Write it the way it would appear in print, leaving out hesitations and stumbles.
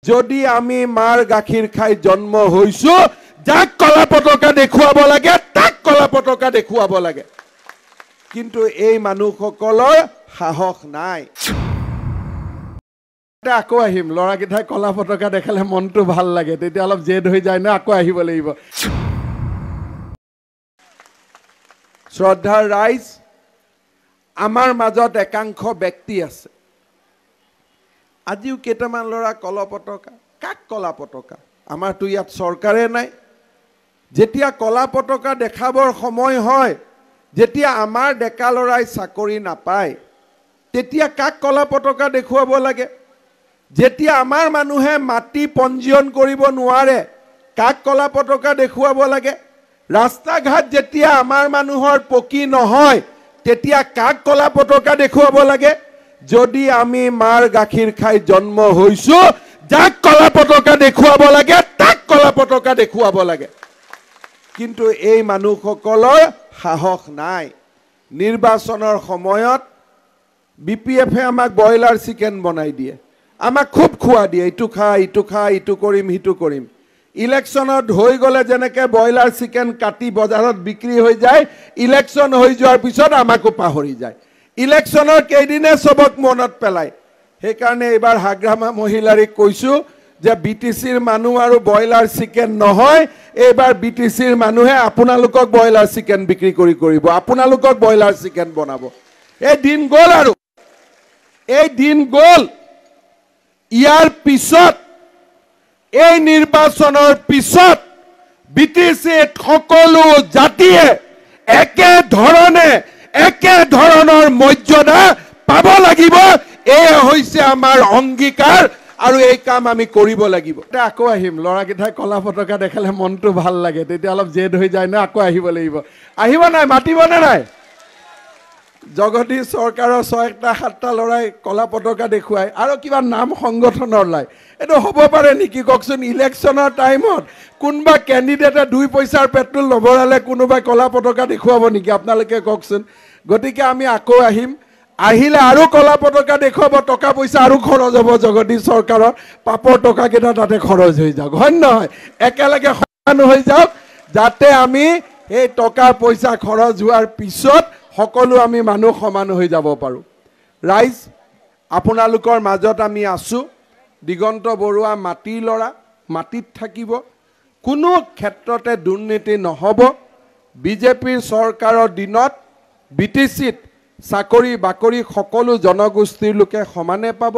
যদি আমি মাৰ গাখীৰ খাই জন্ম হৈছো যাক কলা পতাকা দেখুৱাব লাগে তাক কলা পতাকা দেখুৱাব লাগে কিন্তু এই মানুহসকলৰ সাহস নাই আকৌ আহিম লৰাকেইটাই কলা পতাকা দেখালে মনটো ভাল লাগে তেতিয়া অলপ জেদ হৈ যায় না আকৌ আহিব লাগিব শ্ৰদ্ধাৰ ৰাইজ আমাৰ মাজত একাংশ ব্যক্তি আছে আজিও কেইটামান লৰা কলা পতাকা কাক কলা পতাকা আমাৰতো ইয়াত চৰকাৰে নাই যেতিয়া কলা পতাকা দেখাবৰ সময় হয় যেতিয়া আমাৰ ডেকা লৰাই চাকৰি নাপায় তেতিয়া কাক কলা পতাকা দেখুৱাব লাগে যেতিয়া আমাৰ মানুহে মাটি পঞ্জীয়ন কৰিব নোৱাৰে কাক কলা পতাকা দেখুৱাব লাগে ৰাস্তা ঘাট যেতিয়া আমাৰ মানুহৰ পকি নহয় তেতিয়া কাক কলা পতাকা দেখুৱাব লাগে যদি আমি মাৰ গাখীৰ খাই জন্ম হৈছো যাক কলা পতাকা দেখুৱাব লাগে তাক কলা পতাকা দেখুৱাব লাগে কিন্তু এই মানুহসকলৰ সাহস নাই নিৰ্বাচনৰ সময়ত বিপিএফে আমাক বয়লাৰ চিকেন বনাই দিয়ে আমাক খুব খোৱা দিয়ে ইটো খা ইটো কৰিম হিটো কৰিম ইলেকশ্যনত হৈ গলে যেনেকে বয়লাৰ চিকেন কাটি বজাৰত বিক্ৰী হৈ যায় ইলেকশ্যন হৈ যোৱাৰ পিছত আমাকো পাহৰি যায় ইলেকশ্যনৰ কেইদিনে সবক মনত পেলাই সেইকাৰণে এবাৰ হাগ্ৰামা মহিলাৰিক কৈছো যে বিটিসিৰ মানুহ আৰু বয়লাৰ চিকেন নহয় এবাৰ বিটিসিৰ মানুহে আপোনালোকক বয়লাৰ চিকেন বিক্ৰী কৰিব আপোনালোকক বয়লাৰ চিকেন বনাব এই দিন গল আৰু এই দিন গল ইয়াৰ পিছত এই নিৰ্বাচনৰ পিছত বিটিসি সকলো জাতিয়ে একে ধৰণৰ মৰ্যাদা পাব লাগিব এই হৈছে আমাৰ অংগীকাৰ আৰু এই কাম আমি কৰিব লাগিব আকৌ আহিম লৰাকেইটাই কলা পতাকা দেখালে মনটো ভাল লাগে তেতিয়া অলপ জেদ হৈ যায় না আকৌ আহিব লাগিব আহিব নাই মাতিব নাই জগদীশ চৰকাৰৰ 6টা 7টা লৰাই কলা পতাকা দেখুৱাই আৰু কিবা নাম সংগঠনৰ লাই এটো হ'ব পাৰে নেকি ককচোন ইলেকশ্যনৰ টাইমত কোনবা ক্যান্ডিডেটে 2 পইচাৰ পেট্ৰল নভৰালে কোনোবা কলা পতাকা দেখুৱাব নেকি আপোনালোকে ককচোন গতিকে আমি আকৌ আহিম আহিলে আৰু কলা পতাকা দেখুৱাব টকা পইচা আৰু খৰচ হ'ব জগদীশ চৰকাৰৰ পাপৰ টকা কেইটা তাতে খৰচ হৈ যাওক হয় নহয় একেলগে সমান হৈ যাওক যাতে আমি এই টকা পইচা খৰচ হোৱাৰ পিছত সকলো আমি মানুহ সমান হৈ যাব পাৰো ৰাইজ আপোনালোকৰ মাজত আমি আছো দিগন্ত বৰুৱা মাটি লৰা মাটিত থাকিব কোনো ক্ষেত্ৰতে দুৰ্নীতি নহব বিজেপিৰ চৰকাৰৰ দিনত বিটিসিত চাকৰি বাকৰি সকলো জনগোষ্ঠীৰ লোকে সমানে পাব